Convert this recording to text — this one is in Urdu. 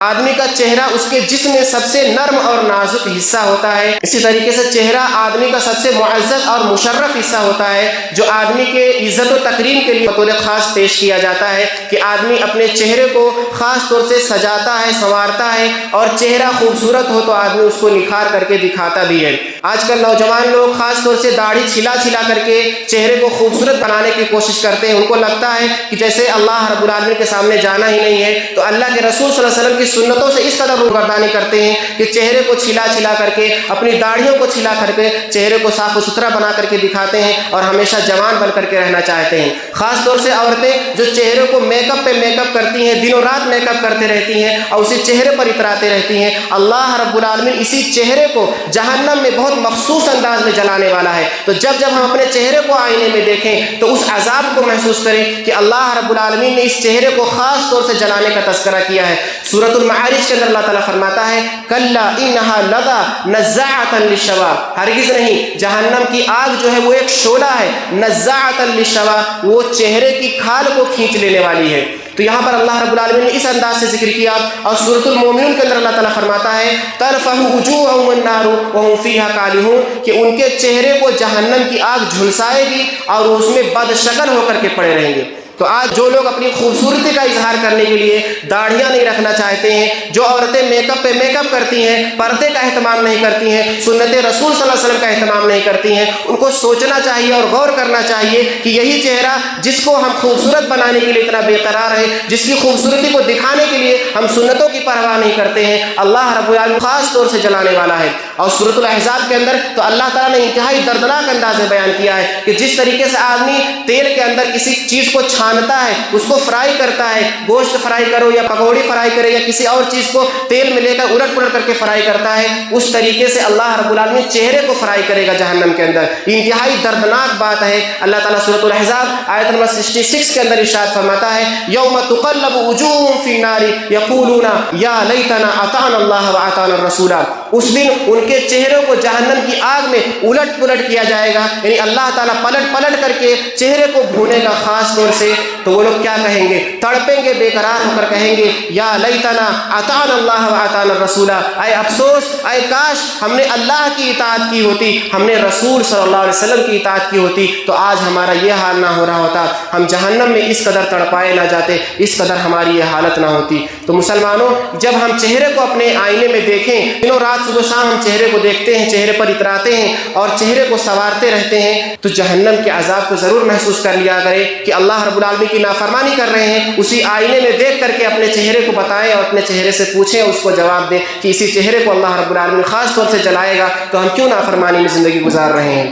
آدمی کا چہرہ اس کے جسم میں سب سے نرم اور نازک حصہ ہوتا ہے، اسی طریقے سے چہرہ آدمی کا سب سے معزز اور مشرف حصہ ہوتا ہے، جو آدمی کے عزت و تکریم کے لیے بطور خاص پیش کیا جاتا ہے کہ آدمی اپنے چہرے کو خاص طور سے سجاتا ہے، سنوارتا ہے، اور چہرہ خوبصورت ہو تو آدمی اس کو نکھار کر کے دکھاتا بھی ہے۔ آج کل نوجوان لوگ خاص طور سے داڑھی چھلا چھلا کر کے چہرے کو خوبصورت بنانے کی کوشش کرتے ہیں۔ ان کو لگتا ہے کہ جیسے اللہ رب العالمین کے سامنے جانا ہی نہیں ہے، تو اللہ کے رسول صلی اللہ علیہ وسلم کی سنتوں سے اس قدر روگردانی کرتے ہیں کہ چہرے کو چھلا چھلا کر کے، اپنی داڑھیوں کو چھلا کر کے چہرے کو صاف و ستھرا بنا کر کے دکھاتے ہیں اور ہمیشہ جوان بن کر کے رہنا چاہتے ہیں۔ خاص طور سے عورتیں جو چہرے کو میک اپ پہ میک اپ کرتی ہیں، دنوں رات میک اپ کرتے رہتی ہیں اور اسی چہرے پر اتراتے رہتی ہیں، اللہ رب العالمین اسی چہرے کو جہنم میں بہت مخصوص انداز میں جلانے والا ہے۔ تو جب ہم اپنے چہرے کو آئینے میں دیکھیں تو اس عذاب کو محسوس کریں کہ اللہ رب العالمین نے اس چہرے کو خاص طور سے جلانے کا تذکرہ کیا ہے۔ سورۃ المعارج کے اندر اللہ تعالیٰ فرماتا ہے کلا انہا لظی نزاعۃ للشوا، ہرگز نہیں، جہنم کی آگ جو ہے وہ ایک شعلہ ہے، نزاعۃ للشوا، وہ چہرے کی کھال کو کھینچ لینے والی ہے۔ تو یہاں پر اللہ رب العالمین نے اس انداز سے ذکر کیا، اور سورۃ المومنون کے اندر اللہ تعالیٰ فرماتا ہے ترفع وجوہہم النار وہم فیہا کالحون، کہ ان کے چہرے کو جہنم کی آگ جھلسائے گی اور اس میں بدشکل ہو کر کے پڑے رہیں گے۔ تو آج جو لوگ اپنی خوبصورتی کا اظہار کرنے کے لیے داڑھیاں نہیں رکھنا چاہتے ہیں، جو عورتیں میک اپ پہ میک اپ کرتی ہیں، پردے کا اہتمام نہیں کرتی ہیں، سنت رسول صلی اللہ علیہ وسلم کا اہتمام نہیں کرتی ہیں، ان کو سوچنا چاہیے اور غور کرنا چاہیے کہ یہی چہرہ جس کو ہم خوبصورت بنانے کے لیے اتنا بے قرار ہے، جس کی خوبصورتی کو دکھانے کے لیے ہم سنتوں کی پرواہ نہیں کرتے ہیں، اللہ رب العالمین خاص طور سے جلانے والا ہے۔ اور سورۃ الاحزاب کے اندر تو اللہ تعالیٰ نے انتہائی دردناک انداز میں بیان کیا ہے کہ جس طریقے سے آدمی تیل کے اندر کسی چیز کو چھانتا ہے، اس کو فرائی کرتا ہے، گوشت فرائی کرو یا پکوڑی فرائی کرے یا کسی اور چیز کو تیل میں لے کر الٹ پلٹ کر کے فرائی کرتا ہے، اس طریقے سے اللہ رب العالمین چہرے کو فرائی کرے گا جہنم کے اندر۔ انتہائی دردناک بات ہے۔ اللہ تعالیٰ سورۃ الاحزاب آیت نمبر 66 کے اندر ارشاد فرماتا ہے یوم تقلب وجوہہم فی النار یقولون یا لیتنا اطعنا اللہ واطعنا الرسول، اس دن ان کے چہروں کو جہنم کی آگ میں الٹ پلٹ کیا جائے گا، یعنی اللہ تعالیٰ پلٹ پلٹ کر کے چہرے کو بھونے گا خاص طور سے۔ تو وہ لوگ کیا کہیں گے؟ تڑپیں گے، بے قرار ہو کر کہیں گے یا لیتنا اطعنا اللہ واطعنا الرسول، اے افسوس، اے کاش ہم نے اللہ کی اطاعت کی ہوتی، ہم نے رسول صلی اللہ علیہ وسلم کی اطاعت کی ہوتی، تو آج ہمارا یہ حال نہ ہو رہا ہوتا، ہم جہنم میں اس قدر تڑپائے نہ جاتے، اس قدر ہماری یہ حالت نہ ہوتی۔ تو مسلمانوں، جب ہم چہرے کو اپنے آئینے میں دیکھیں، دنوں رات صبح شام ہم چہرے کو دیکھتے ہیں، چہرے پر اتراتے ہیں اور چہرے کو سنوارتے رہتے ہیں، تو جہنم کے عذاب کو ضرور محسوس کر لیا کریں کہ اللہ رب العالمین کی نافرمانی کر رہے ہیں، اسی آئینے میں دیکھ کر کے اپنے چہرے کو بتائیں اور اپنے چہرے سے پوچھیں، اس کو جواب دیں کہ اسی چہرے کو اللہ رب العالمین خاص طور سے جلائے گا تو ہم کیوں نافرمانی میں زندگی گزار رہے ہیں۔